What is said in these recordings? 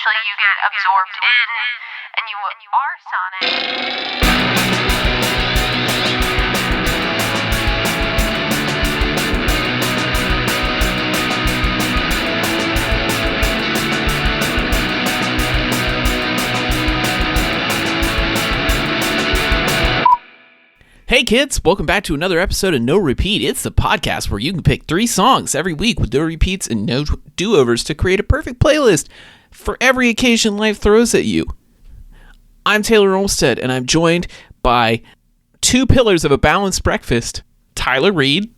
eventually you get absorbed in and you are Sonic. Hey kids, welcome back to another episode of No Repeat. It's the podcast where you can pick 3 songs every week with no repeats and no do-overs to create a perfect playlist for every occasion life throws at you. I'm Taylor Olmstead, and I'm joined by 2 pillars of a balanced breakfast, Tyler Reed.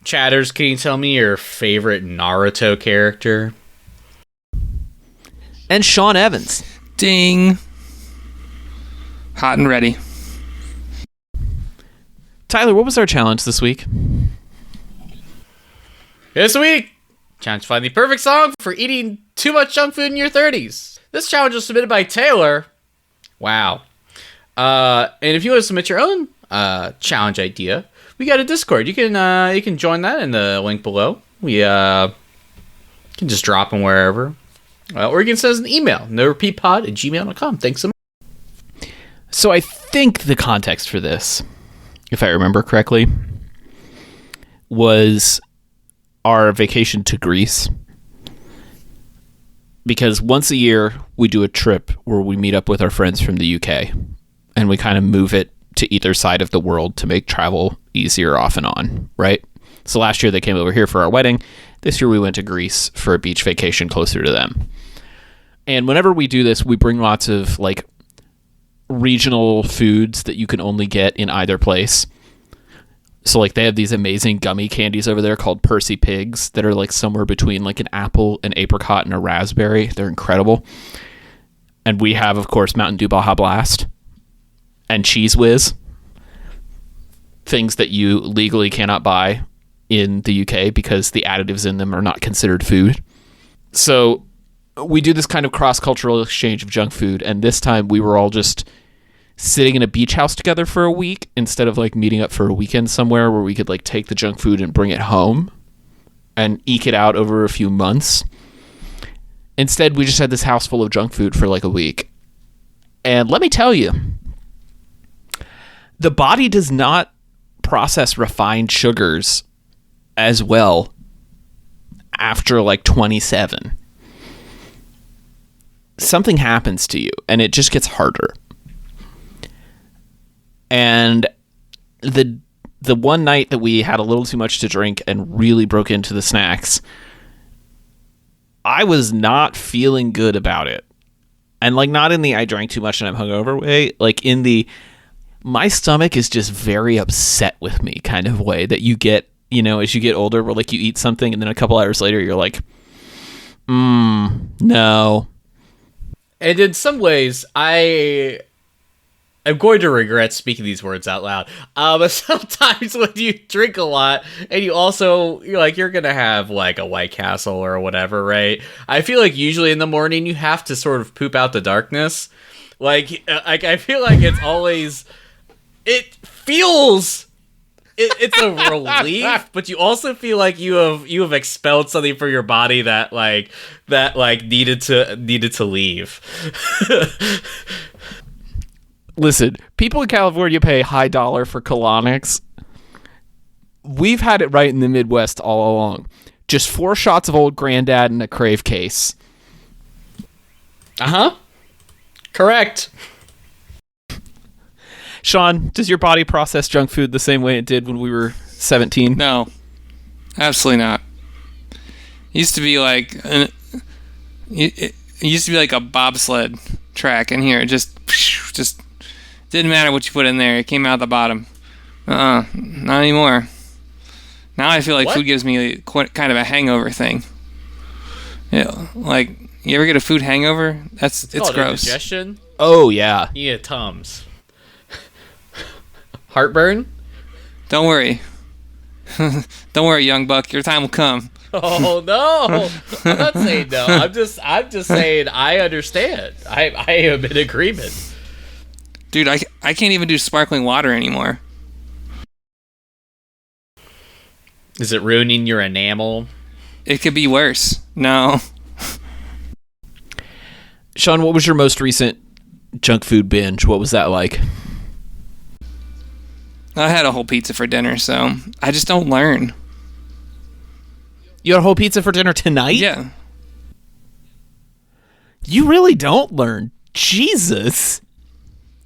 Chatters, can you tell me your favorite Naruto character? And Sean Evans. Ding. Hot and ready. Tyler, what was our challenge this week? This week, challenge to find the perfect song for eating too much junk food in your 30s. This challenge was submitted by Taylor. Wow. And if you want to submit your own challenge idea, we got a Discord. You can join that in the link below. We can just drop them wherever. Or you can send us an email, norepeatpod@gmail.com. Thanks so much. So I think the context for this, if I remember correctly, was our vacation to Greece. Because once a year, we do a trip where we meet up with our friends from the UK. And we kind of move it to either side of the world to make travel easier off and on, right? So last year, they came over here for our wedding. This year, we went to Greece for a beach vacation closer to them. And whenever we do this, we bring lots of, regional foods that you can only get in either place. So they have these amazing gummy candies over there called Percy Pigs that are somewhere between an apple, an apricot, and a raspberry. They're incredible. And we have, of course, Mountain Dew Baja Blast and Cheese Whiz, things that you legally cannot buy in the UK because the additives in them are not considered food. So we do this kind of cross-cultural exchange of junk food, and this time we were all just sitting in a beach house together for a week instead of meeting up for a weekend somewhere where we could take the junk food and bring it home and eke it out over a few months. Instead, we just had this house full of junk food for a week. And let me tell you, the body does not process refined sugars as well after 27. Something happens to you and it just gets harder. And the one night that we had a little too much to drink and really broke into the snacks, I was not feeling good about it. And not in the I drank too much and I'm hungover way, in the my stomach is just very upset with me kind of way that you get, as you get older, where you eat something and then a couple hours later you're no. And in some ways, I am going to regret speaking these words out loud. But sometimes when you drink a lot and you also, you're going to have a White Castle or whatever, right? I feel usually in the morning you have to sort of poop out the darkness. I feel it's always, it's a relief, but you also feel you have expelled something from your body that needed to leave. Listen, people in California pay high dollar for colonics. We've had it right in the Midwest all along. Just 4 shots of Old Granddad in a Crave case. Correct. Sean, does your body process junk food the same way it did when we were 17? No, absolutely not. It used to be it used to be a bobsled track in here. It just didn't matter what you put in there. It came out the bottom. Not anymore. Now I feel food gives me kind of a hangover thing. Yeah, you ever get a food hangover? It's gross. Indigestion? Oh yeah. You get Tums. Heartburn? Don't worry. Don't worry, young buck. Your time will come. Oh no! I'm not saying no. I'm just saying I understand. I am in agreement. Dude, I can't even do sparkling water anymore. Is it ruining your enamel? It could be worse. No. Sean, what was your most recent junk food binge? What was that like? I had a whole pizza for dinner, so I just don't learn. You had a whole pizza for dinner tonight? Yeah. You really don't learn. Jesus.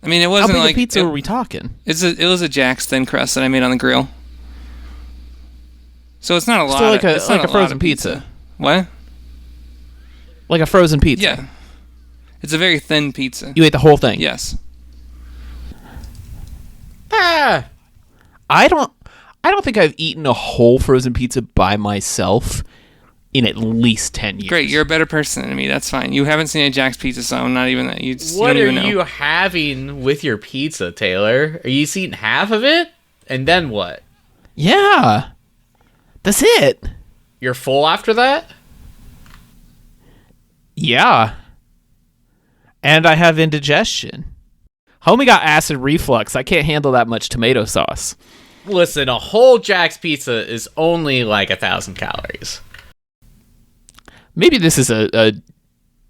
I mean, it How wasn't big like a pizza were we talking? it was a Jack's thin crust that I made on the grill. So it's not a lot. Still like it's not a lot frozen of pizza. What? Like a frozen pizza. Yeah. It's a very thin pizza. You ate the whole thing. Yes. Ah, I don't think I've eaten a whole frozen pizza by myself in at least 10 years. Great, you're a better person than me. That's fine. You haven't seen a Jack's Pizza, so I'm not even that. what don't are even know. you having with your pizza, Taylor? Are you just eating half of it? And then what? Yeah. That's it. You're full after that? Yeah. And I have indigestion. Homie got acid reflux. I can't handle that much tomato sauce. Listen, a whole Jack's pizza is only like 1,000 calories. Maybe this is a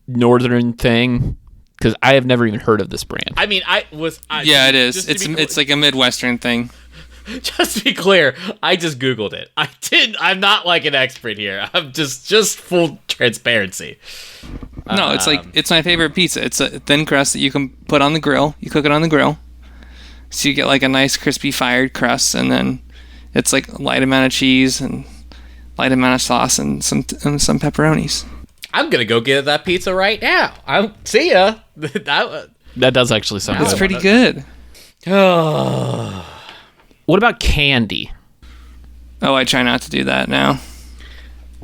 northern thing, because I have never even heard of this brand. I mean, Yeah, it is. just to be It's like a Midwestern thing. Just to be clear, I just Googled it. I'm not like an expert here. I'm just full transparency. No, it's my favorite pizza. It's a thin crust that you can put on the grill. You cook it on the grill, so you get like a nice crispy fired crust, and then it's like a light amount of cheese and light amount of sauce and some pepperonis. I'm gonna go get that pizza right now. I'll see ya. That does actually sound It's good. pretty good. What about candy? Oh, I try not to do that now.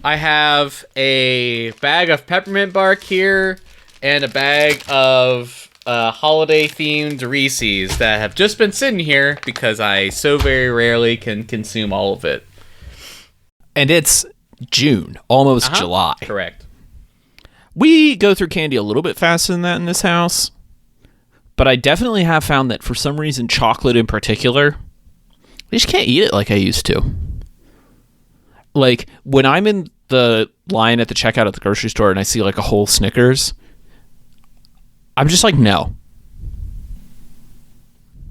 I have a bag of peppermint bark here and a bag of holiday-themed Reese's that have just been sitting here because I so very rarely can consume all of it. And it's June, almost July. Correct. We go through candy a little bit faster than that in this house, but I definitely have found that for some reason, chocolate in particular, I just can't eat it like I used to. Like, when I'm in the line at the checkout at the grocery store and I see like a whole Snickers, I'm just like, no.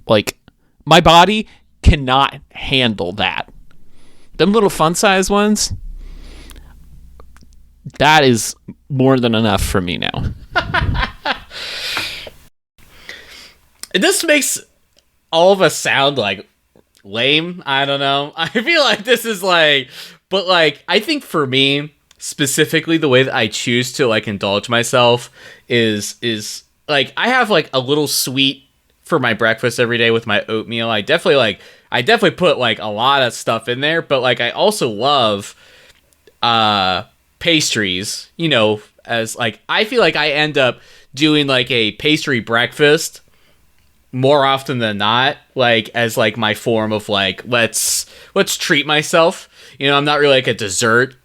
Like, my body cannot handle that. Them little fun size ones, that is more than enough for me now. This makes all of us sound like lame. I don't know. I feel like this is like, but like, I think for me specifically, the way that I choose to like indulge myself is like, I have like a little sweet for my breakfast every day with my oatmeal. I definitely put like a lot of stuff in there, but like, I also love pastries, you know, as like, I feel like I end up doing like a pastry breakfast more often than not, like as like my form of like, let's treat myself. You know, I'm not really like a dessert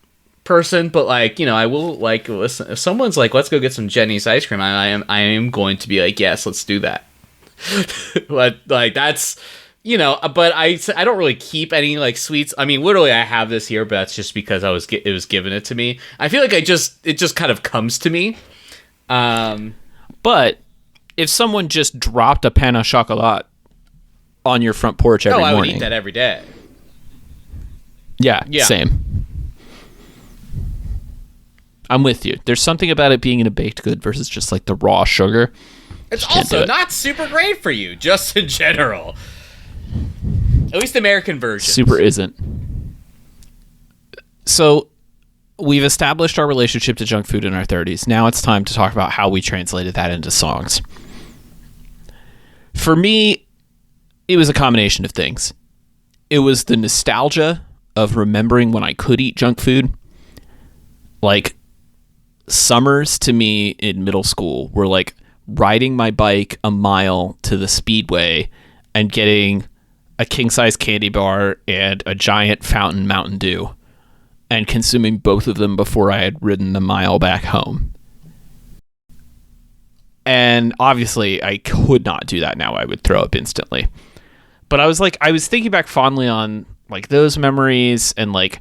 person, but like, you know, I will like listen if someone's like, let's go get some Jenny's ice cream. I am going to be like, yes, let's do that. But like, that's, you know, but I don't really keep any like sweets. I mean, literally I have this here, but that's just because it was given it to me. I feel like it just kind of comes to me. But if someone just dropped a pan au chocolat on your front porch every morning, I would eat that every day. Yeah, Yeah. Same. I'm with you. There's something about it being in a baked good versus just like the raw sugar. It's Just can't do also it. not super great for you, just in general. At least American versions. Super isn't. So we've established our relationship to junk food in our 30s. Now it's time to talk about how we translated that into songs. For me, it was a combination of things. It was the nostalgia of remembering when I could eat junk food. Like, summers to me in middle school were like riding my bike a mile to the speedway and getting a king-size candy bar and a giant fountain Mountain Dew and consuming both of them before I had ridden the mile back home. And obviously I could not do that now. I would throw up instantly. But I was thinking back fondly on like those memories and like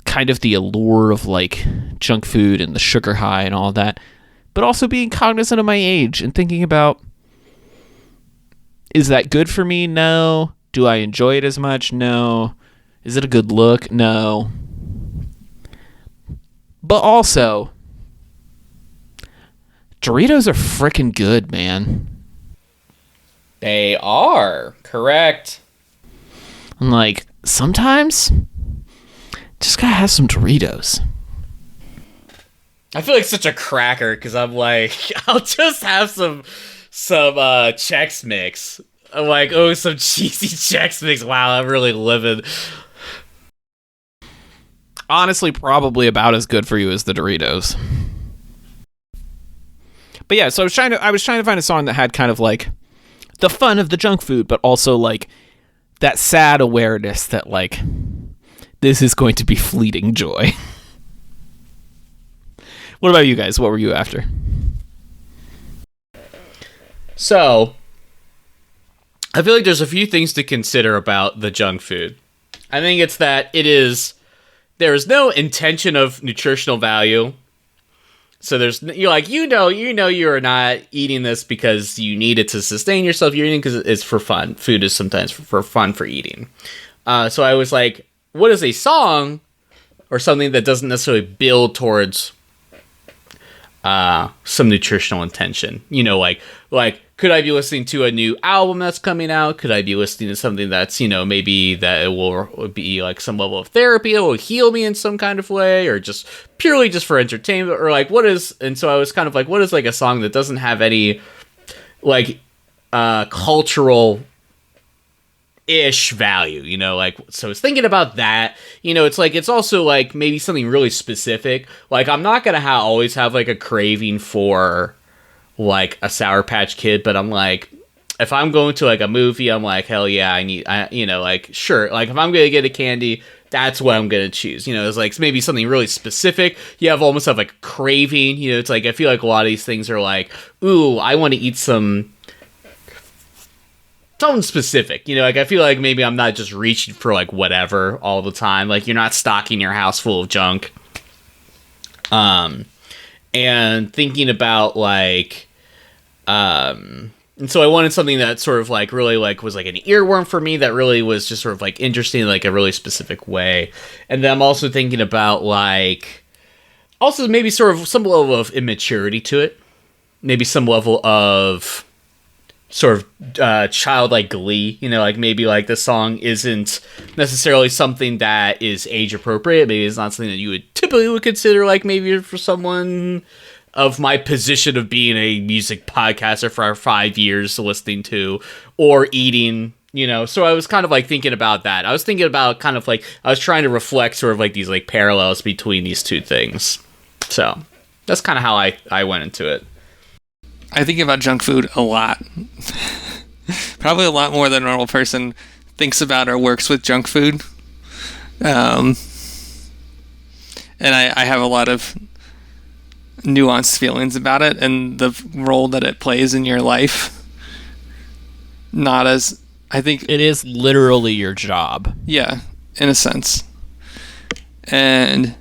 kind of the allure of like junk food and the sugar high and all that. but also being cognizant of my age and thinking about, is that good for me? No. Do I enjoy it as much? No. Is it a good look? No. But also, Doritos are freaking good, man. They are. Correct. I'm like, sometimes, just gotta have some Doritos. I feel like such a cracker because I'm like, I'll just have some Chex Mix. I'm like, oh, some cheesy Chex Mix. Wow, I'm really living. Honestly, probably about as good for you as the Doritos. But yeah, so I was trying to find a song that had kind of like the fun of the junk food, but also like that sad awareness that like this is going to be fleeting joy. What about you guys? What were you after? So, I feel like there's a few things to consider about the junk food. I think it's that there is no intention of nutritional value. So you're are not eating this because you need it to sustain yourself. You're eating because it's for fun. Food is sometimes for fun for eating. So I was like, what is a song or something that doesn't necessarily build towards some nutritional intention? Like could I be listening to a new album that's coming out? Could I be listening to something that's, maybe that it will be like some level of therapy, it will heal me in some kind of way, or just purely just for entertainment, or like and so I was kind of like, what is like a song that doesn't have any like cultural ish value, like, so I was thinking about that. It's like, it's also like maybe something really specific. Like, I'm not gonna always have like a craving for like a Sour Patch Kid, but I'm like, if I'm going to like a movie, I'm like, hell yeah, like, sure, like if I'm gonna get a candy, that's what I'm gonna choose. It's like maybe something really specific. You almost have like a craving. It's like, I feel like a lot of these things are like, ooh, I want to eat something specific. Like, I feel like maybe I'm not just reaching for like whatever all the time. Like, you're not stocking your house full of junk. And thinking about like, and so I wanted something that sort of like really like was like an earworm for me, that really was just sort of like interesting in like a really specific way. And then I'm also thinking about like, also maybe sort of some level of immaturity to it, maybe some level of sort of childlike glee. Like maybe like the song isn't necessarily something that is age appropriate. Maybe it's not something that you would consider like maybe for someone of my position of being a music podcaster for 5 years listening to or eating. So I was kind of like thinking about that. I was thinking about kind of like, I was trying to reflect sort of like these like parallels between these two things. So that's kind of how I went into it. I think about junk food a lot. Probably a lot more than a normal person thinks about or works with junk food. And I have a lot of nuanced feelings about it and the role that it plays in your life. Not as, I think... It is literally your job. Yeah, in a sense. And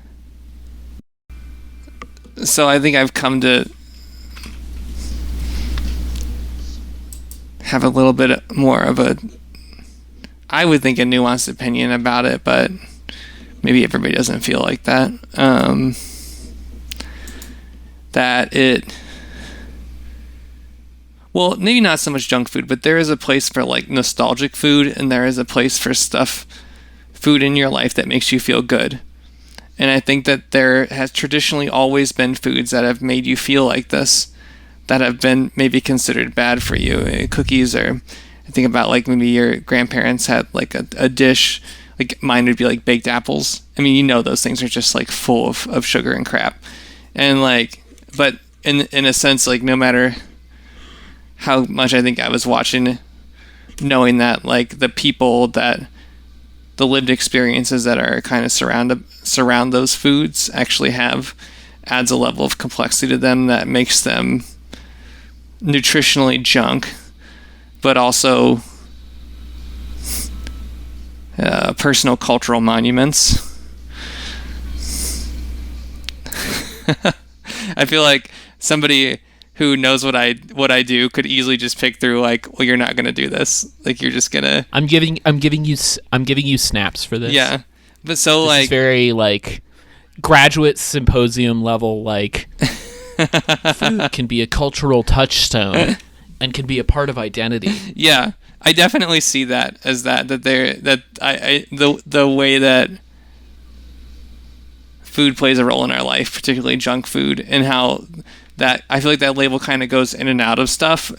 so I think I've come to have a little bit more of a, I would think, a nuanced opinion about it, but maybe everybody doesn't feel like that. That it, well, maybe not so much junk food, but there is a place for like nostalgic food, and there is a place for food in your life that makes you feel good. And I think that there has traditionally always been foods that have made you feel like this, that have been maybe considered bad for you. Cookies, or I think about like maybe your grandparents had like a dish, like mine would be like baked apples. I mean, those things are just like full of sugar and crap. And like, but in a sense, like no matter how much I think I was watching, knowing that like the people that, the lived experiences that are kind of surround those foods actually adds a level of complexity to them that makes them nutritionally junk, but also personal cultural monuments. I feel like somebody who knows what I do could easily just pick through like, well, you're not gonna do this. Like you're just gonna. I'm giving you snaps for this. Yeah, but so this like is very like graduate symposium level. Like food can be a cultural touchstone and can be a part of identity. Yeah, I definitely see that as the way that food plays a role in our life, particularly junk food, and how that I feel like that label kind of goes in and out of stuff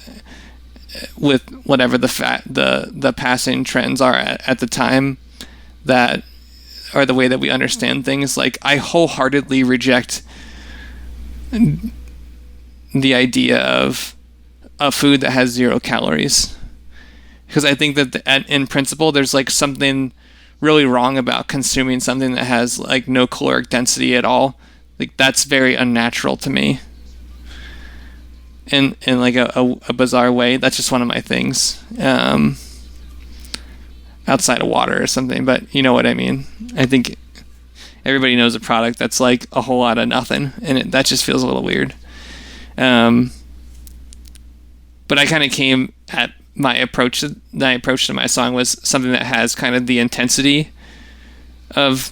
with whatever the passing trends are at the time that are the way that we understand things. Like I wholeheartedly reject the idea of a food that has 0 calories, because I think that in principle there's like something really wrong about consuming something that has like no caloric density at all. Like that's very unnatural to me. In like a bizarre way. That's just one of my things. Outside of water or something, but you know what I mean. I think everybody knows a product that's like a whole lot of nothing, and that just feels a little weird. But I kind of came at my approach to my song was something that has kind of the intensity of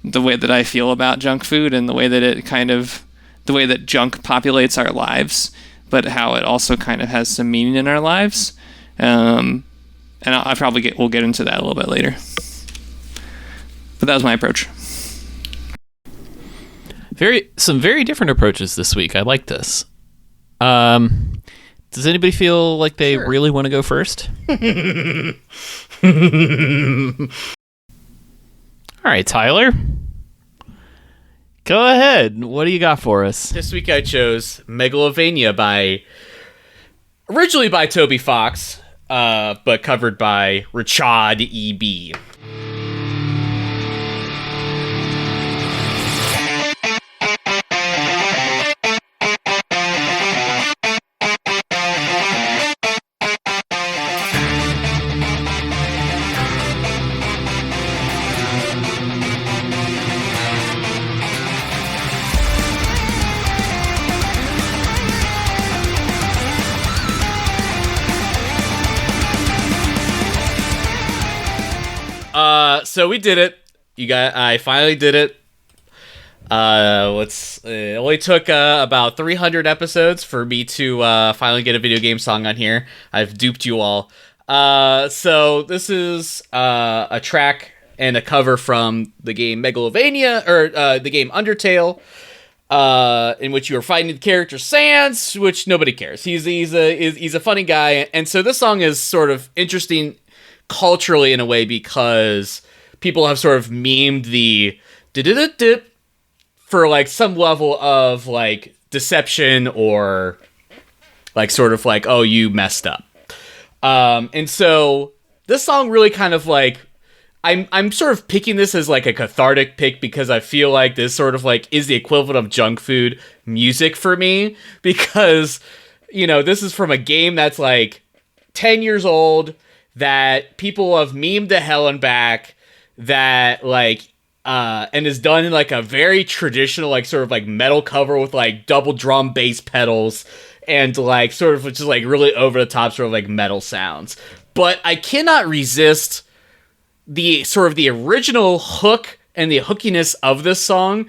the way that I feel about junk food and the way that junk populates our lives, but how it also kind of has some meaning in our lives. And we'll get into that a little bit later. But that was my approach. Some very different approaches this week. I like this. Does anybody feel like they really want to go first? All right, Tyler. Go ahead. What do you got for us? This week I chose Megalovania originally by Toby Fox, but covered by Richard E.B. So we did it. I finally did it. It only took about 300 episodes for me to finally get a video game song on here. I've duped you all. So this is a track and a cover from the game Megalovania, or the game Undertale, in which you are fighting the character Sans, which nobody cares. He's a funny guy, and so this song is sort of interesting culturally in a way because people have sort of memed the dip for like some level of like deception or like sort of like, oh, you messed up. And so this song really kind of like, I'm sort of picking this as like a cathartic pick because I feel like this sort of like is the equivalent of junk food music for me, because, you know, this is from a game that's like 10 years old that people have memed to hell and back, that like and is done in like a very traditional like sort of like metal cover with like double drum bass pedals and like sort of just like really over the top sort of like metal sounds. But I cannot resist the sort of the original hook and the hookiness of this song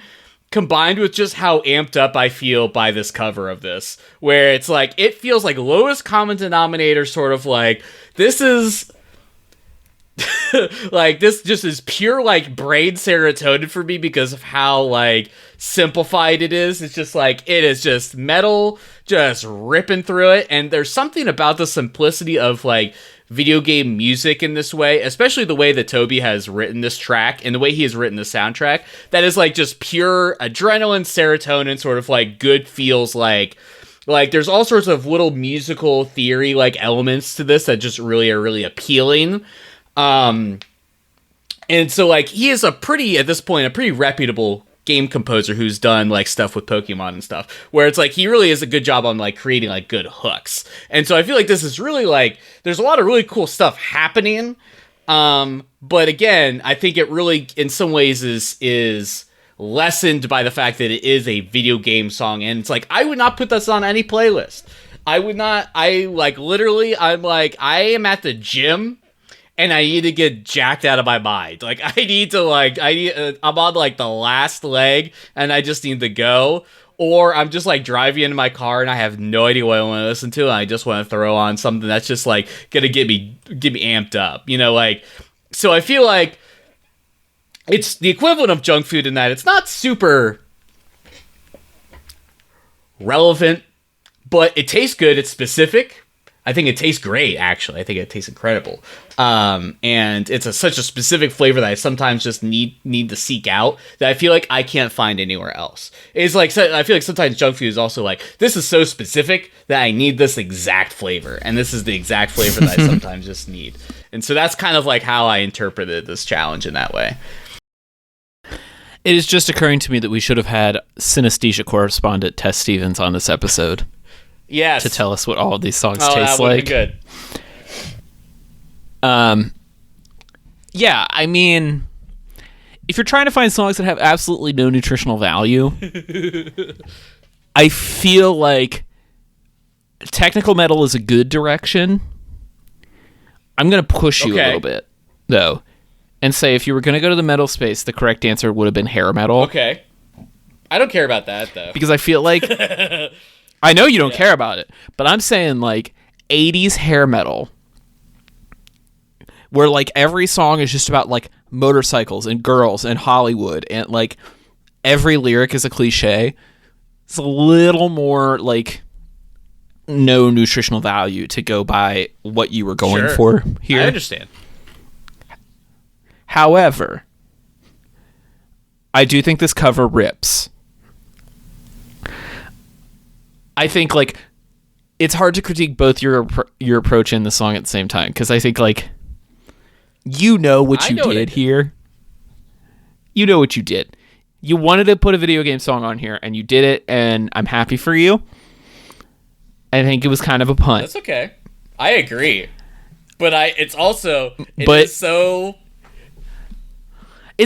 combined with just how amped up I feel by this cover of this, where it's like it feels like lowest common denominator, sort of like this is like this just is pure like brain serotonin for me because of how like simplified it is. It's just like it is just metal just ripping through it, and there's something about the simplicity of like video game music in this way, especially the way that Toby has written this track and the way he has written the soundtrack, that is like just pure adrenaline, serotonin, sort of like good feels. Like there's all sorts of little musical theory like elements to this that just really are really appealing. And so like he is at this point a pretty reputable game composer who's done like stuff with Pokemon and stuff, where it's like he really is a good job on like creating like good hooks. And so I feel like this is really like there's a lot of really cool stuff happening. But again, I think it really in some ways is lessened by the fact that it is a video game song, and it's like I would not put this on any playlist. I would not. I like literally. I'm like I am at the gym, and I need to get jacked out of my mind. Like I need to I'm on like the last leg, and I just need to go. Or I'm just like driving into my car and I have no idea what I want to listen to, and I just want to throw on something that's just like gonna get me amped up, you know, like. So I feel like it's the equivalent of junk food in that it's not super relevant, but it tastes good. It's specific. I think it tastes great, actually. I think it tastes incredible. And it's such a specific flavor that I sometimes just need to seek out that I feel like I can't find anywhere else. It's like, I feel like sometimes junk food is also like, this is so specific that I need this exact flavor. And this is the exact flavor that I sometimes just need. And so that's kind of like how I interpreted this challenge in that way. It is just occurring to me that we should have had synesthesia correspondent Tess Stevens on this episode. Yes. To tell us what all of these songs taste taste that would like. Be good. Yeah, I mean, if you're trying to find songs that have absolutely no nutritional value, I feel like technical metal is a good direction. I'm going to push you a little bit, though, and say if you were going to go to the metal space, the correct answer would have been hair metal. Okay. I don't care about that, though. Because I feel like... I know you don't care about it, but I'm saying like 80s hair metal where like every song is just about like motorcycles and girls and Hollywood and like every lyric is a cliche. It's a little more like no nutritional value to go by what you were going for here. I understand. However, I do think this cover rips. I think like it's hard to critique both your approach and the song at the same time because I think like you know what you did here. You know what you did. You wanted to put a video game song on here and you did it, and I'm happy for you. I think it was kind of a punt. That's okay. I agree. But it's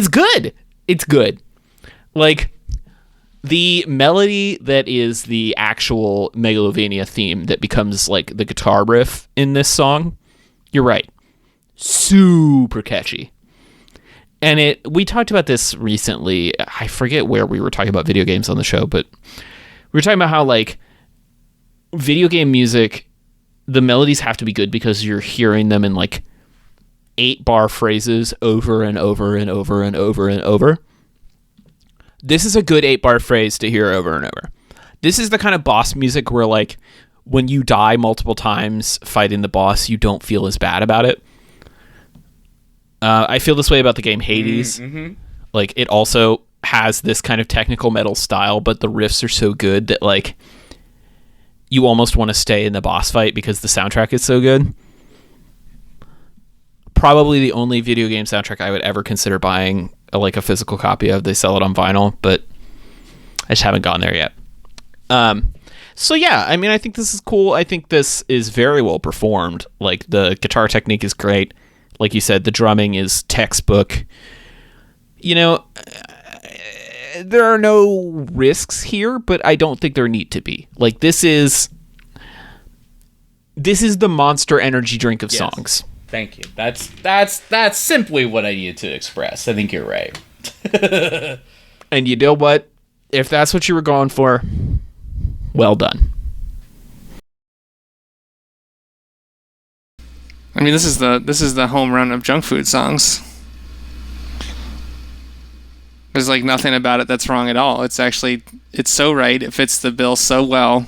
good. It's good. Like the melody that is the actual Megalovania theme that becomes like the guitar riff in this song, you're right. Super catchy. And we talked about this recently. I forget where we were talking about video games on the show, but we were talking about how like video game music, the melodies have to be good because you're hearing them in like 8-bar phrases over and over and over and over and over. This is a good 8-bar phrase to hear over and over. This is the kind of boss music where, like, when you die multiple times fighting the boss, you don't feel as bad about it. I feel this way about the game Hades. Mm-hmm. Like, it also has this kind of technical metal style, but the riffs are so good that, like, you almost want to stay in the boss fight because the soundtrack is so good. Probably the only video game soundtrack I would ever consider buying like a physical copy of. They sell it on vinyl, but I just haven't gone there yet. So yeah, I mean, I think this is cool. I think this is very well performed. Like the guitar technique is great. Like you said, the drumming is textbook. You know, there are no risks here, but I don't think there need to be. Like this is the Monster Energy drink of songs. Thank you. That's simply what I needed to express. I think you're right. And you know what? If that's what you were going for, well done. I mean, this is the home run of junk food songs. There's like nothing about it that's wrong at all. It's so right. It fits the bill so well.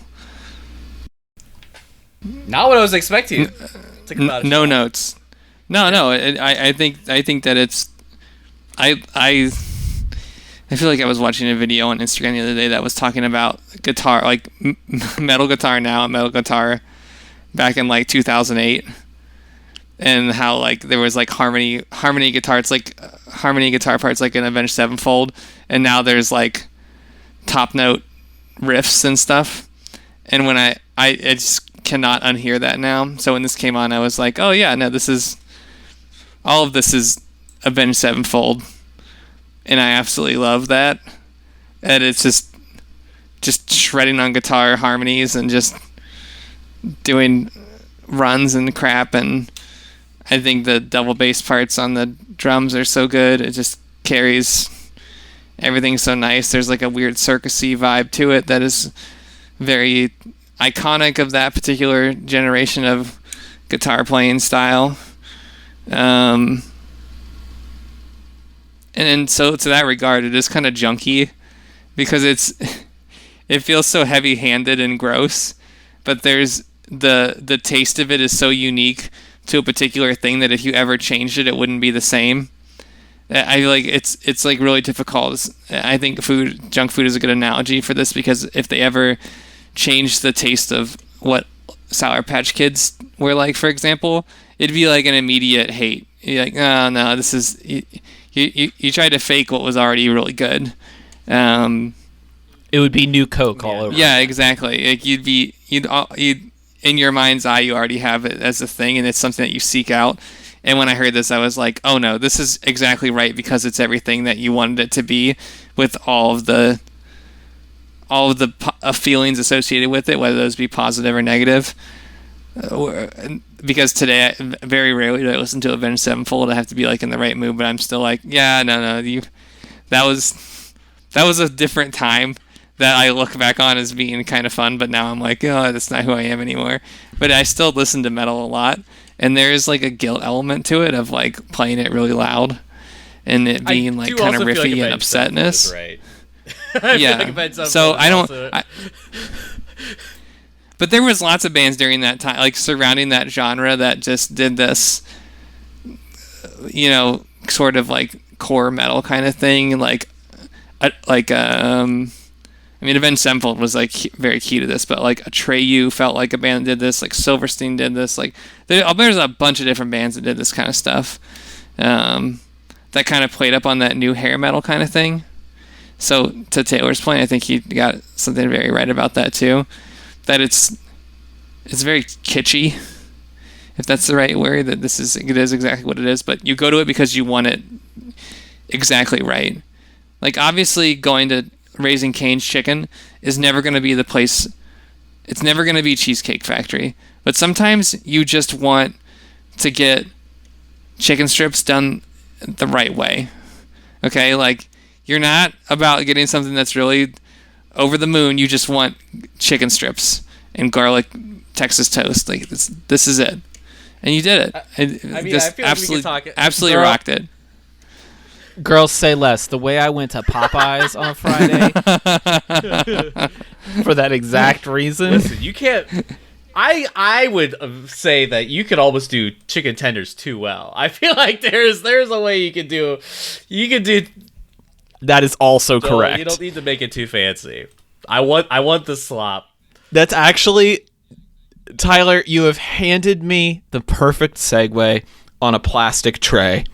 Not what I was expecting. No notes. No. I think that it's. I feel like I was watching a video on Instagram the other day that was talking about guitar, like metal guitar now, metal guitar back in like 2008, and how like there was like harmony guitar. It's like harmony guitar parts like an Avenged Sevenfold, and now there's like top note riffs and stuff. And when I just cannot unhear that now. So when this came on, I was like, oh yeah, no, all of this is Avenged Sevenfold. and I absolutely love that. And it's just shredding on guitar harmonies and just doing runs and crap. And I think the double bass parts on the drums are so good. It just carries everything so nice. There's like a weird circusy vibe to it that is very iconic of that particular generation of guitar playing style. And so to that regard, it is kind of junky because it feels so heavy-handed and gross, but there's the taste of it is so unique to a particular thing that if you ever changed it, it wouldn't be the same. I feel like it's like really difficult. I think junk food is a good analogy for this, because if they ever change the taste of what Sour Patch Kids were like, for example, it'd be like an immediate hate. You're like, oh no, this is you tried to fake what was already really good. It would be New Coke all over. Yeah, exactly. Like you'd in your mind's eye, you already have it as a thing, and it's something that you seek out. And when I heard this, I was like, oh no, this is exactly right, because it's everything that you wanted it to be, with all of the feelings associated with it, whether those be positive or negative. Because today, very rarely do I listen to Avenged Sevenfold. I have to be like in the right mood, but I'm still like, yeah, no, that was a different time that I look back on as being kind of fun, but now I'm like, oh, that's not who I am anymore. But I still listen to metal a lot, and there's like a guilt element to it of like playing it really loud and it being like kind of riffy and upsetness. Right. Yeah. So I don't. But there was lots of bands during that time, like surrounding that genre, that just did this, sort of like core metal kind of thing, Avenged Sevenfold was like very key to this, but like Atreyu felt like a band that did this, like Silverstein did this, like there's a bunch of different bands that did this kind of stuff, that kind of played up on that new hair metal kind of thing. So to Taylor's point, I think he got something very right about that too, that it's very kitschy, if that's the right word, that it is exactly what it is, but you go to it because you want it exactly right. Like obviously going to Raising Cane's Chicken is never going to be the place. It's never going to be Cheesecake Factory. But sometimes you just want to get chicken strips done the right way. Okay? Like, you're not about getting something that's really over the moon. You just want chicken strips and garlic Texas toast. Like, this is it. And you did it. I feel absolutely rocked it. Girls say less. The way I went to Popeyes on Friday for that exact reason. Listen, you can't. I would say that you could almost do chicken tenders too well. I feel like there's a way you could do. That is also correct. You don't need to make it too fancy. I want the slop. That's actually, Tyler, you have handed me the perfect segue on a plastic tray.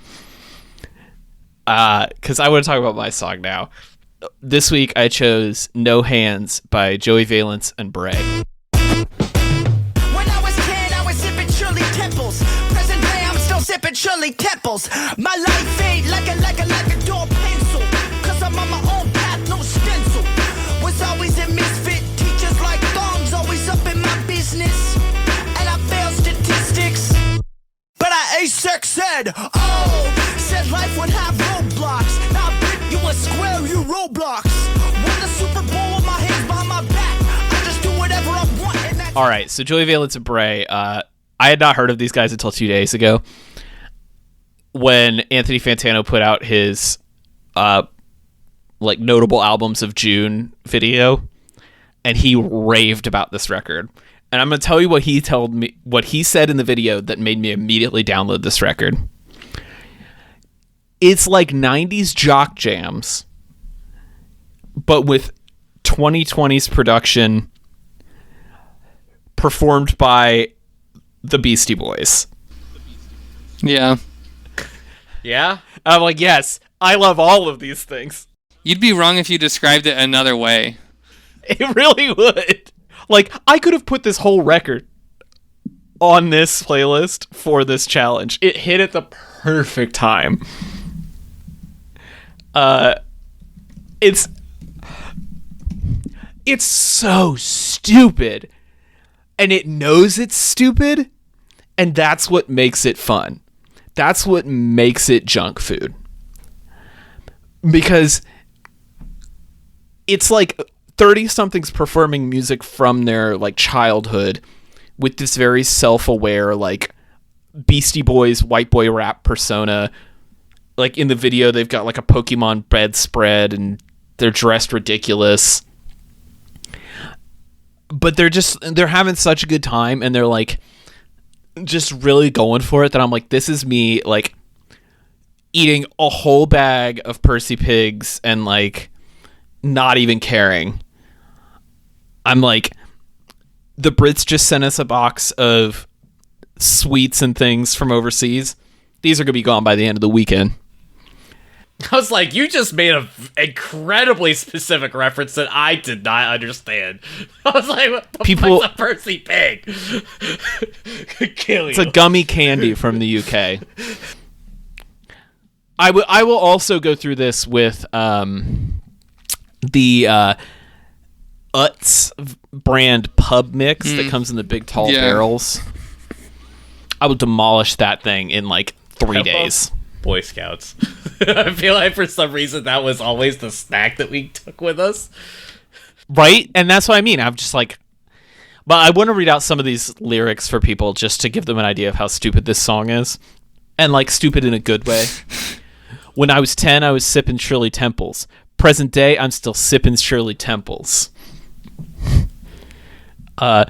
Because I want to talk about my song now. This week I chose No Hands by Joey Valence and Bray. When I was 10, I was sipping Shirley Temples. Present day, I'm still sipping Shirley Temples. My life fade like a door pencil. Cause I'm on my own path, no stencil. Was always a misfit. Teachers like thongs, always up in my business. And I failed statistics. But I A-sex said, said life would have roadblocks. Now bitch, you a square, you Roblox. Won the Super Bowl with my hands behind my back. I just do whatever I want. And that's... All right, so Joey Valence and Bray. I had not heard of these guys until 2 days ago, when Anthony Fantano put out his notable albums of June video, and he raved about this record. And I'm going to tell you what he said in the video that made me immediately download this record. It's like 90s jock jams, but with 2020's production performed by the Beastie Boys. Yeah. Yeah? I'm like, yes, I love all of these things. You'd be wrong if you described it another way. It really would. Like, I could have put this whole record on this playlist for this challenge. It hit at the perfect time. It's so stupid, and it knows it's stupid, and that's what makes it fun. That's what makes it junk food. Because it's like 30-somethings performing music from their like childhood with this very self-aware like Beastie Boys white boy rap persona. Like in the video they've got like a Pokemon bedspread and they're dressed ridiculous. But they're having such a good time, and they're like just really going for it, that I'm like, this is me like eating a whole bag of Percy Pigs and like not even caring. I'm like, the Brits just sent us a box of sweets and things from overseas. These are going to be gone by the end of the weekend. I was like, you just made an incredibly specific reference that I did not understand. I was like, what the fuck's a Percy Pig? Could kill you. It's a gummy candy from the UK. I will also go through this with the Utz brand pub mix that comes in the big tall barrels. I will demolish that thing in like 3 days. Boy Scouts. I feel like for some reason that was always the snack that we took with us. Right? And that's what I mean. I'm just like... But I want to read out some of these lyrics for people just to give them an idea of how stupid this song is. And like stupid in a good way. When I was 10, I was sipping Shirley Temples. Present day, I'm still sipping Shirley Temples. My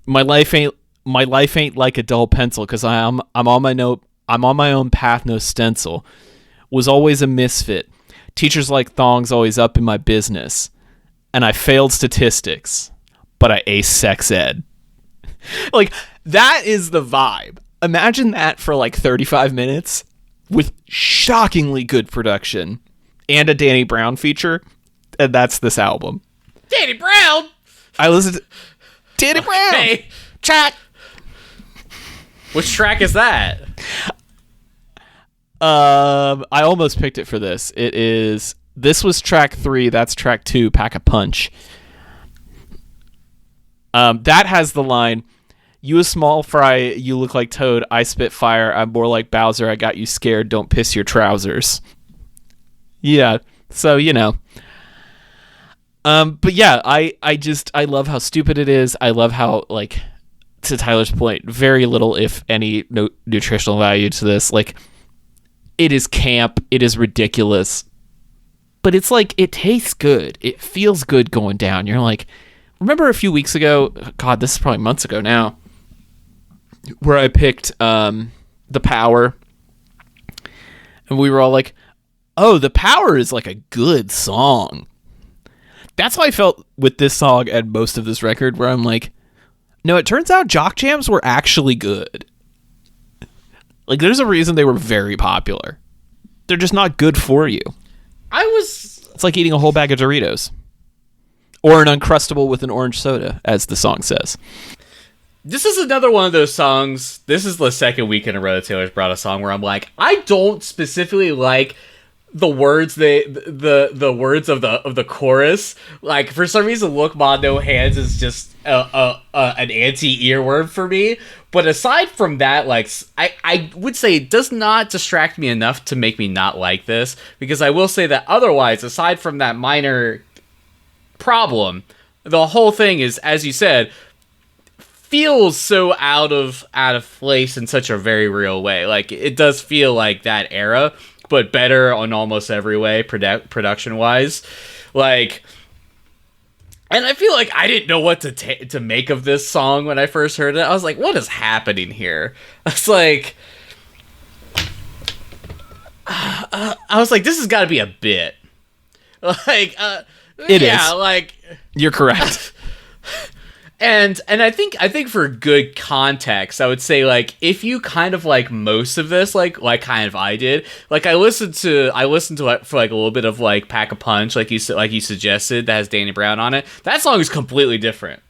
life ain't like a dull pencil, because I'm on my own path, no stencil. Was always a misfit. Teachers like thongs always up in my business. And I failed statistics, but I aced sex ed. Like, that is the vibe. Imagine that for like 35 minutes with shockingly good production and a Danny Brown feature. And that's this album. Danny Brown? I listened to Danny Brown. Hey, track. Which track is that? I almost picked it for this. This was track 3. That's track 2. Pack a Punch. That has the line, "You a small fry, you look like Toad. I spit fire. I'm more like Bowser. I got you scared. Don't piss your trousers." Yeah. So you know. But yeah, I love how stupid it is. I love how, like, to Tyler's point, very little, if any, no nutritional value to this. Like, it is camp. It is ridiculous. But it's like, it tastes good. It feels good going down. You're like, remember a few weeks ago, God, this is probably months ago now, where I picked The Power. And we were all like, oh, The Power is like a good song. That's how I felt with this song and most of this record, where I'm like, no, it turns out jock jams were actually good. Like, there's a reason they were very popular. They're just not good for you. It's like eating a whole bag of Doritos. Or an Uncrustable with an orange soda, as the song says. This is another one of those songs. This is the second week in a row that Taylor's brought a song where I'm like, I don't specifically like the words the words of the chorus. Like, for some reason, "Look Ma No Hands" is just an anti-ear word for me. But aside from that, like, I would say it does not distract me enough to make me not like this, because I will say that otherwise, aside from that minor problem, the whole thing is, as you said, feels so out of place in such a very real way. Like, it does feel like that era, but better on almost every way, production wise. Like, and I feel like I didn't know what to make of this song when I first heard it. I was like, what is happening here? I was like, this has got to be a bit. Like, it is. Like, you're correct. And I think for good context, I would say, like, if you kind of like most of this, like kind of I did, like, I listened to it for like a little bit of like Pack a Punch, like you suggested, that has Danny Brown on it. That song is completely different.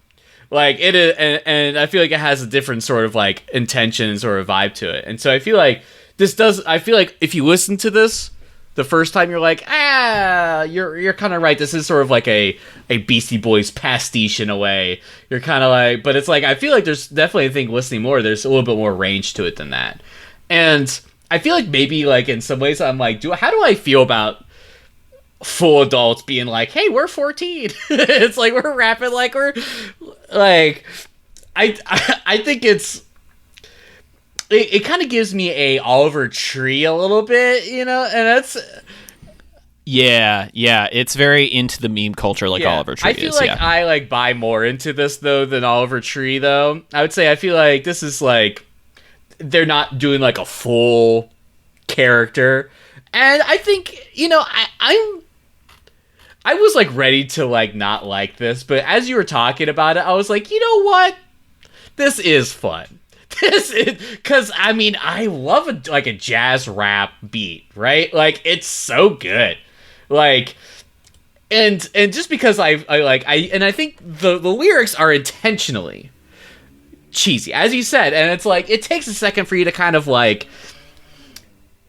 Like, it is, and I feel like it has a different sort of like intention and sort of vibe to it. And so I feel like I feel like if you listen to this the first time you're like, you're kind of right. This is sort of like a Beastie Boys pastiche in a way. You're kind of like, but it's like, I feel like there's definitely, I think listening more, there's a little bit more range to it than that. And I feel like maybe like in some ways I'm like, how do I feel about full adults being like, hey, we're 14. It's like, we're rapping like we're like, I think it kind of gives me a Oliver Tree a little bit, and that's... Yeah, it's very into the meme culture like Oliver Tree is. I feel like I like buy more into this though than Oliver Tree though. I would say I feel like this is like they're not doing like a full character. And I think, I was like ready to like not like this, but as you were talking about it, I was like, you know what? This is fun. This is, because I mean, I love a jazz rap beat, right? Like, it's so good. Like, and just because I think the lyrics are intentionally cheesy, as you said, and it's like it takes a second for you to kind of like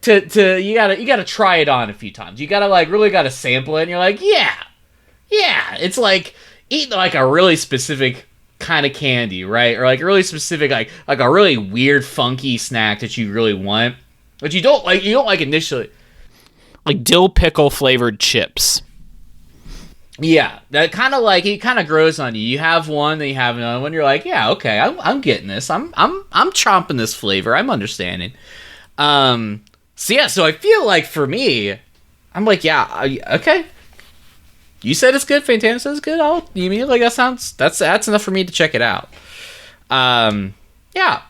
you gotta try it on a few times. You gotta like really gotta sample it, and you're like, yeah, it's like eating like a really specific kind of candy, right? Or like a really specific like a really weird funky snack that you really want, but you don't like initially. Like dill pickle flavored chips. Yeah, that kind of like it kind of grows on you. You have one, then you have another one. You're like, yeah, okay, I'm getting this. I'm chomping this flavor. I'm understanding. So I feel like for me, I'm like, yeah, okay. You said it's good. Fantana says it's good. You mean like that's enough for me to check it out. Yeah.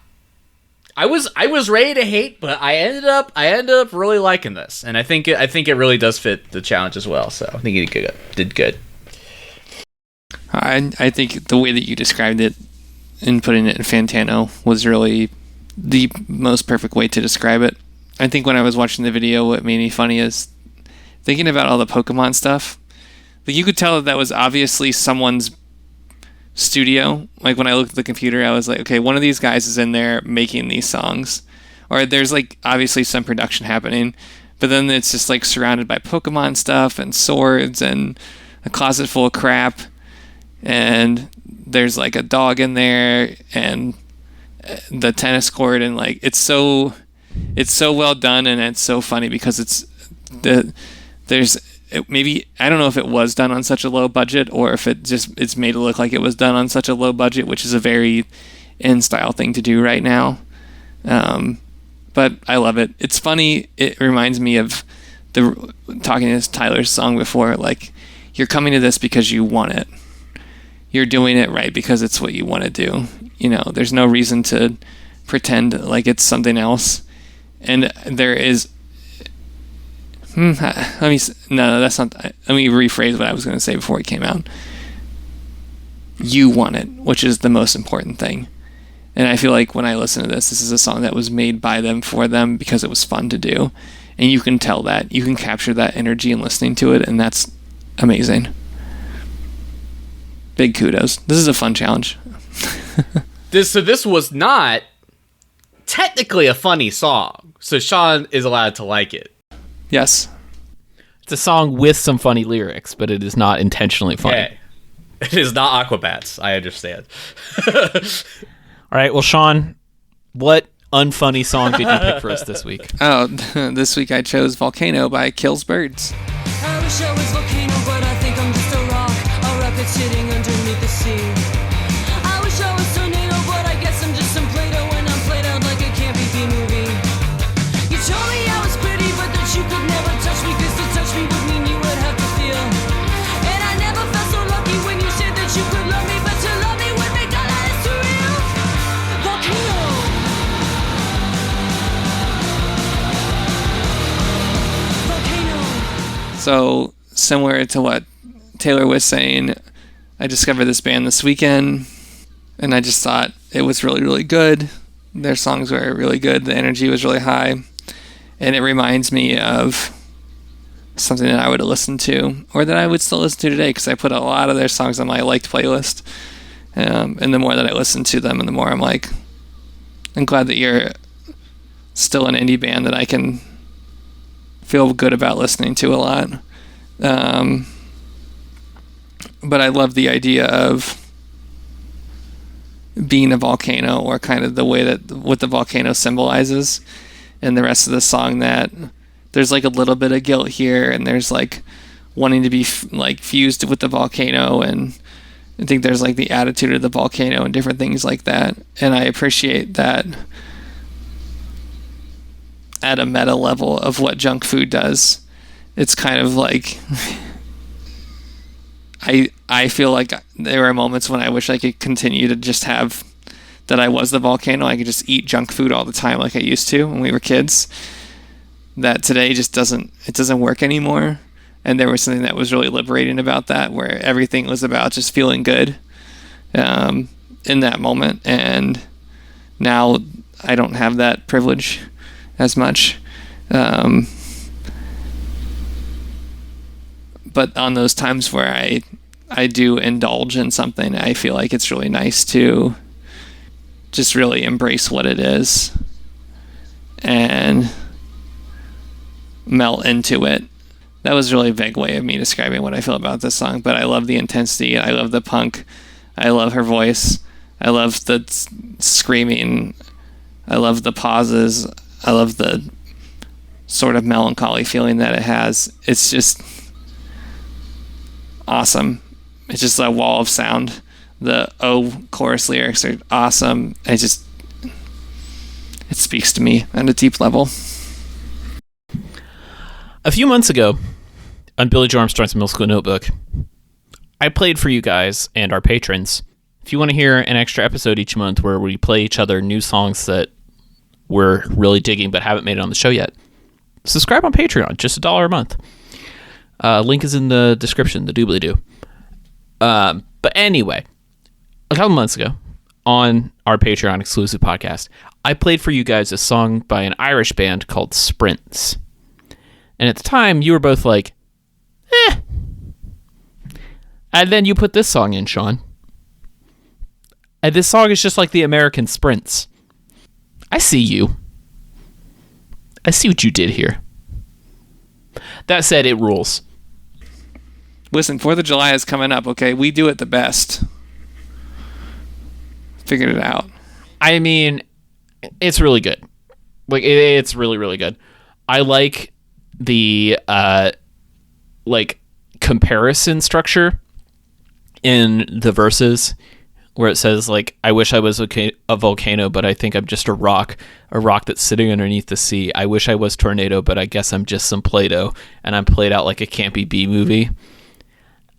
I was ready to hate, but I ended up really liking this, and I think it really does fit the challenge as well. So I think it did good. I think the way that you described it and putting it in Fantano was really the most perfect way to describe it. I think when I was watching the video, what made me funny is thinking about all the Pokemon stuff. Like you could tell that was obviously someone's studio. Like when I looked at the computer, I was like, okay, one of these guys is in there making these songs, or there's like obviously some production happening, but then it's just like surrounded by Pokemon stuff and swords and a closet full of crap, and there's like a dog in there and the tennis court, and like it's so well done, and it's so funny because maybe I don't know if it was done on such a low budget or if it's made to look like it was done on such a low budget, which is a very in style thing to do right now. But I love it. It's funny. It reminds me of talking to Tyler's song before. Like, you're coming to this because you want it. You're doing it right because it's what you want to do. There's no reason to pretend like it's something else. And there is. Let me rephrase what I was going to say before it came out. You want it, which is the most important thing. And I feel like when I listen to this is a song that was made by them for them because it was fun to do. And you can tell that. You can capture that energy in listening to it, and that's amazing. Big kudos. This is a fun challenge. This was not technically a funny song, so Sean is allowed to like it. Yes. It's a song with some funny lyrics, but it is not intentionally funny. Okay. It is not Aquabats, I understand. All right, well, Sean, what unfunny song did you pick for us this week? Oh, this week I chose Volcano by Kills Birds. I wish I was volcano, but I think I'm just a rocket sitting underneath the sea. I wish I was tornado, but I guess I'm just some Play-Doh when I'm played out like a campy B-movie. You told me I was pretty, but that you could never touch me, 'cause to touch me would mean you would have to feel. And I never felt so lucky when you said that you could love me, but to love me would make all that is too real. Volcano. Volcano. So, similar to what Taylor was saying, I discovered this band this weekend, and I just thought it was really, really good. Their songs were really good. The energy was really high. And it reminds me of something that I would have listened to, or that I would still listen to today, because I put a lot of their songs on my liked playlist. And the more that I listen to them, and the more I'm like, I'm glad that you're still an indie band that I can feel good about listening to a lot. But I love the idea of being a volcano, or kind of the way that what the volcano symbolizes, and the rest of the song, that there's like a little bit of guilt here, and there's like wanting to be like fused with the volcano, and I think there's like the attitude of the volcano and different things like that. And I appreciate that at a meta level of what junk food does. It's kind of like I feel like there are moments when I wish I could continue to just have that I was the volcano. I could just eat junk food all the time like I used to when we were kids. That today just doesn't work anymore. And there was something that was really liberating about that, where everything was about just feeling good in that moment. And now I don't have that privilege as much. But on those times where I do indulge in something, I feel like it's really nice to just really embrace what it is and melt into it. That was a really vague way of me describing what I feel about this song, but I love the intensity. I love the punk. I love her voice. I love the screaming. I love the pauses. I love the sort of melancholy feeling that it has. It's just awesome. It's just a wall of sound. The O chorus lyrics are awesome. It speaks to me on a deep level. A few months ago, on Billy Joe Armstrong's Middle School Notebook, I played for you guys and our patrons. If you want to hear an extra episode each month where we play each other new songs that we're really digging but haven't made it on the show yet, subscribe on Patreon, just $1 a month. Link is in the description, the doobly-doo. But anyway, a couple months ago, on our Patreon exclusive podcast, I played for you guys a song by an Irish band called Sprints. And at the time, you were both like, eh. And then you put this song in, Sean. And this song is just like the American Sprints. I see you. I see what you did here. That said, it rules. Listen, 4th of July is coming up, okay? We do it the best. Figured it out. I mean, it's really good. Like, it's really, really good. I like the comparison structure in the verses, where it says, like, I wish I was a volcano, but I think I'm just a rock that's sitting underneath the sea. I wish I was tornado, but I guess I'm just some Play-Doh, and I'm played out like a campy B movie.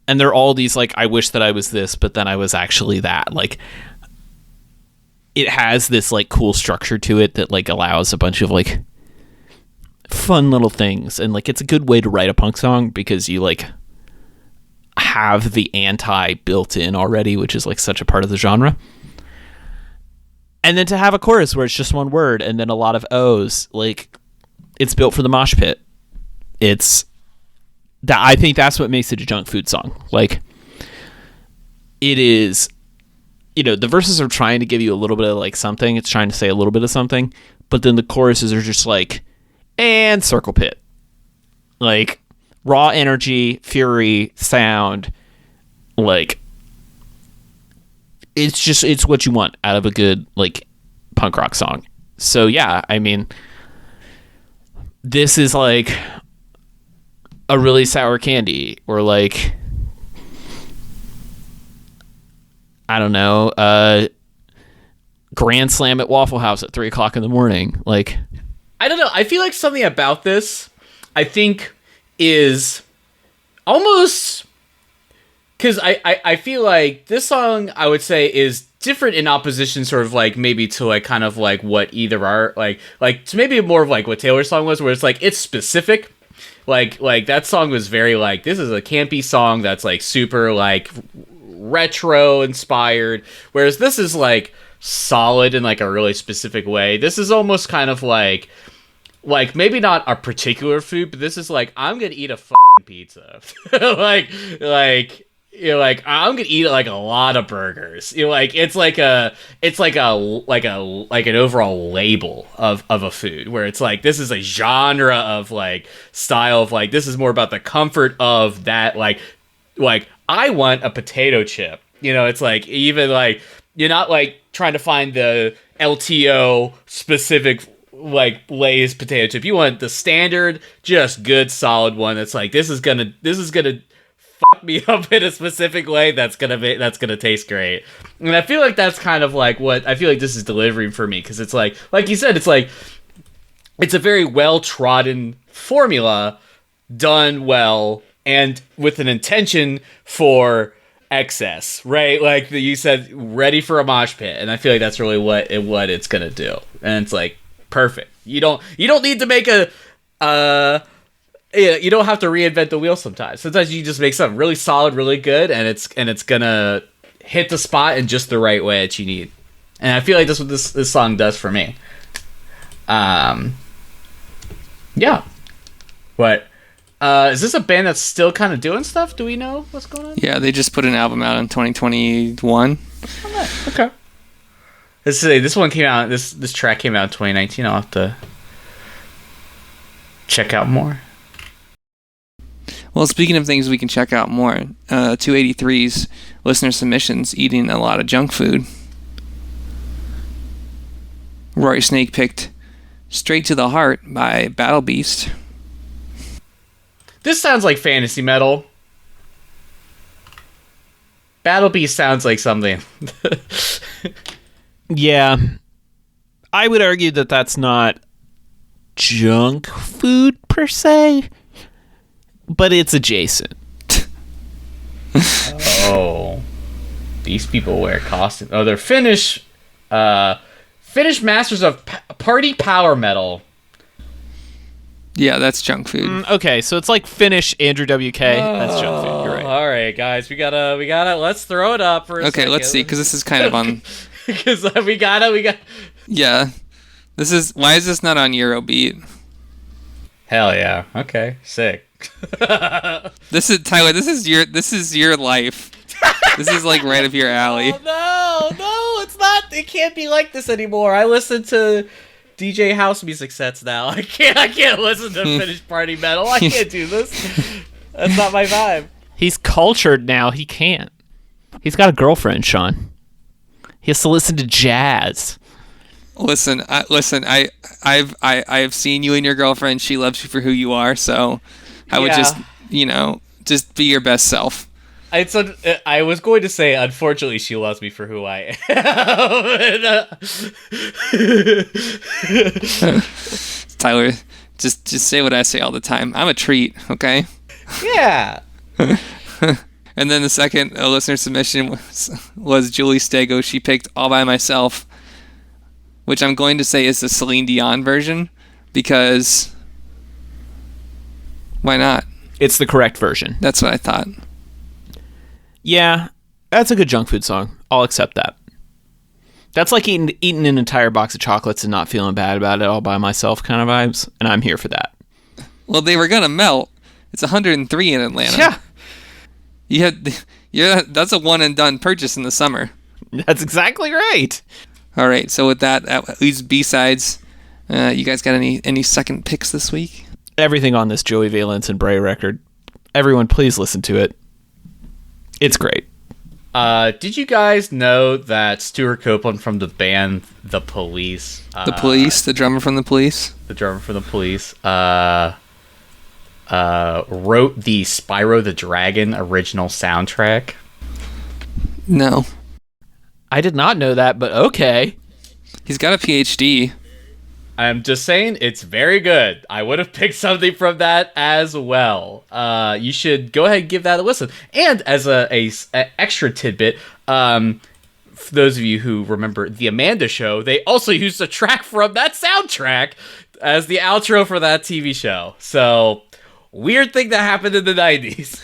And they're all these, like, I wish that I was this, but then I was actually that. Like, it has this, like, cool structure to it that, like, allows a bunch of, like, fun little things. And, like, it's a good way to write a punk song because you, like, have the anti built in already, which is, like, such a part of the genre. And then to have a chorus where it's just one word and then a lot of O's, like, it's built for the mosh pit. I think that's what makes it a junk food song. Like, it is, the verses are trying to give you a little bit of, like, something. It's trying to say a little bit of something, but then the choruses are just like, and circle pit. Like, raw energy, fury, sound. Like, it's what you want out of a good, like, punk rock song. So yeah, I mean, this is like a really sour candy, or like, I don't know, Grand Slam at Waffle House at 3:00 in the morning. Like, I don't know. I feel like something about this, I think, is almost, because I feel like this song, I would say, is different in opposition, sort of like maybe to like kind of like what either are like to maybe more of like what Taylor's song was, where it's like it's specific. Like that song was very like, this is a campy song that's like super like retro inspired, whereas this is like solid in like a really specific way. This is almost kind of like maybe not a particular food, but this is like, I'm gonna eat a fucking pizza. like you're like, I'm gonna eat like a lot of burgers. You're like, it's like an overall label of a food where it's like, this is a genre of like style of like, this is more about the comfort of that. Like I want a potato chip. It's like, even like, you're not like trying to find the LTO specific like Lay's potato chip. You want the standard, just good, solid one. That's like, this is gonna fuck me up in a specific way. That's gonna taste great. And I feel like that's kind of like what I feel like this is delivering for me, because it's like you said, it's like, it's a very well trodden formula, done well and with an intention for excess, right? Like you said, ready for a mosh pit, and I feel like that's really what it's gonna do. And it's like perfect. You don't need to make you don't have to reinvent the wheel sometimes. Sometimes you just make something really solid, really good, and it's gonna hit the spot in just the right way that you need. And I feel like that's what this song does for me. Yeah. But is this a band that's still kind of doing stuff? Do we know what's going on? Yeah, they just put an album out in 2021. Oh, nice. Okay. This one came out. This track came out in 2019. I'll have to check out more. Well, speaking of things we can check out more, 283's listener submissions, eating a lot of junk food. Rory Snake picked Straight to the Heart by Battle Beast. This sounds like fantasy metal. Battle Beast sounds like something. Yeah. I would argue that that's not junk food per se, but it's adjacent. Oh. These people wear costumes. Oh, they're Finnish masters of party power metal. Yeah, that's junk food. Okay, so it's like Finnish Andrew WK. That's junk food. You're right. All right, guys, we gotta. Let's throw it up for a second. Okay, let's see, because this is kind of on. Because we got. Yeah, why is this not on Eurobeat? Hell yeah. Okay, sick. This is Tyler. This is your life. This is like right up your alley. Oh, no, it's not. It can't be like this anymore. I listen to DJ house music sets now. I can't listen to Finnish party metal. I can't do this. That's not my vibe. He's cultured now. He can't. He's got a girlfriend, Sean. He has to listen to jazz. Listen. I've seen you and your girlfriend. She loves you for who you are. So I would just be your best self. I was going to say, unfortunately, she loves me for who I am. Tyler, just say what I say all the time. I'm a treat, okay? Yeah. And then the second listener submission was Julie Stego. She picked All By Myself, which I'm going to say is the Celine Dion version, because why not? It's the correct version. That's what I thought. Yeah, that's a good junk food song. I'll accept that. That's like eating an entire box of chocolates and not feeling bad about it all by myself kind of vibes, and I'm here for that. Well, they were going to melt. It's 103 in Atlanta. Yeah. That's a one and done purchase in the summer. That's exactly right. All right, so with that leaves B-sides. You guys got any second picks this week? Everything on this Joey Valence and Bray record. Everyone, please listen to it. It's great. Did you guys know that Stuart Copeland from the band The Police... the drummer from The Police? The drummer from The Police, wrote the Spyro the Dragon original soundtrack? No. I did not know that, but okay. He's got a PhD. I'm just saying, it's very good. I would have picked something from that as well. You should go ahead and give that a listen. And as a extra tidbit, for those of you who remember The Amanda Show, they also used a track from that soundtrack as the outro for that TV show. So, weird thing that happened in the 90s.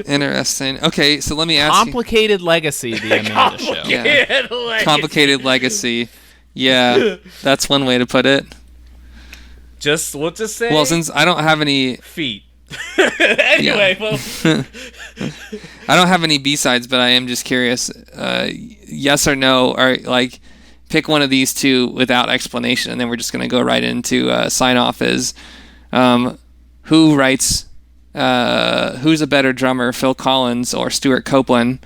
Interesting. Okay, so let me ask Complicated Legacy, The Amanda Show. Yeah. Complicated Legacy. Yeah, that's one way to put it. We'll just say... Well, since I don't have any... feet. Anyway, well, I don't have any B-sides, but I am just curious. Yes or no, or like pick one of these two without explanation, and then we're just going to go right into sign off is who writes, who's a better drummer, Phil Collins or Stuart Copeland?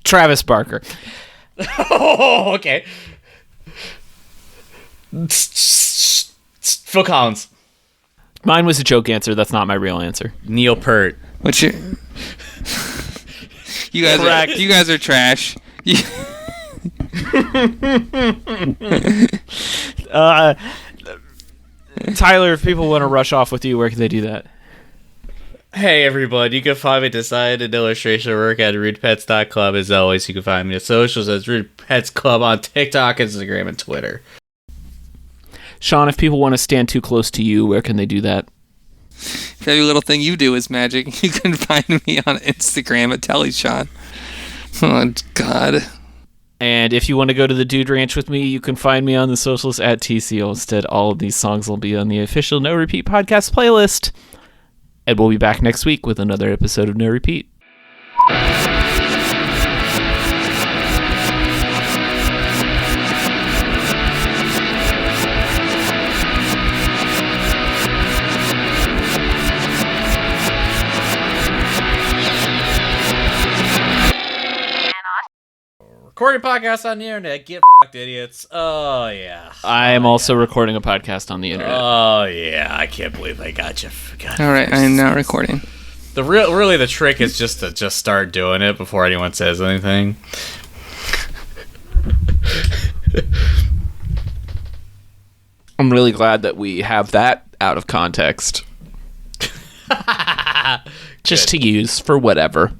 Travis Barker. oh, okay. Phil Collins. Mine was a joke answer. That's not my real answer. Neil Peart. What's your? You guys are trash. Tyler, if people want to rush off with you, where can they do that? Hey everyone, you can find me design and illustration work at rudepets.club. As always, you can find me at socials as Rude Pets Club on TikTok, Instagram, and Twitter. Sean, if people want to stand too close to you, where can they do that? If every little thing you do is magic, you can find me on Instagram at TellySean. Oh, God. And if you want to go to the Dude Ranch with me, you can find me on the socials at TCO. Instead, all of these songs will be on the official No Repeat podcast playlist. And we'll be back next week with another episode of No Repeat. Recording podcasts on the internet. Get fucked, idiots. Oh, yeah. I am also recording a podcast on the internet. Oh, yeah. I can't believe I got you. All right, I am now recording. Really, the trick is just to start doing it before anyone says anything. I'm really glad that we have that out of context. Just to use for whatever.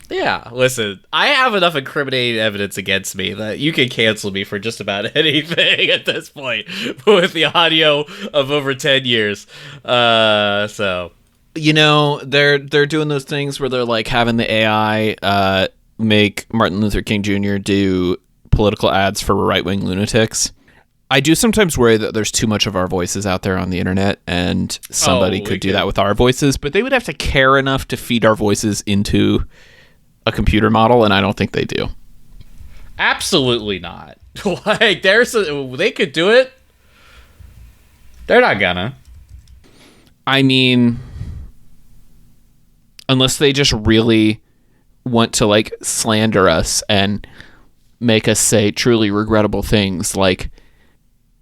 Yeah, listen, I have enough incriminating evidence against me that you can cancel me for just about anything at this point with the audio of over 10 years. So, you know, they're doing those things where they're like having the AI make Martin Luther King Jr. do political ads for right-wing lunatics. I do sometimes worry that there's too much of our voices out there on the internet, and somebody could do that with our voices, but they would have to care enough to feed our voices into a computer model, and I don't think they do. Absolutely not. Like, they could do it. They're not gonna. I mean, unless they just really want to, like, slander us and make us say truly regrettable things, like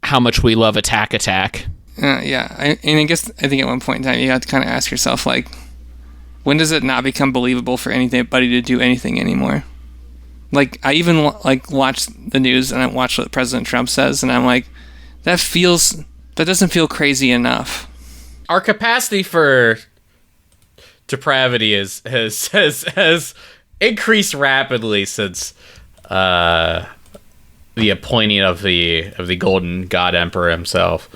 how much we love Attack Attack. Yeah, I think at one point in time you have to kind of ask yourself, like, when does it not become believable for anybody to do anything anymore? Like, I even watch the news and I watch what President Trump says, and I'm like, that doesn't feel crazy enough. Our capacity for depravity has increased rapidly since the appointing of the golden god emperor himself.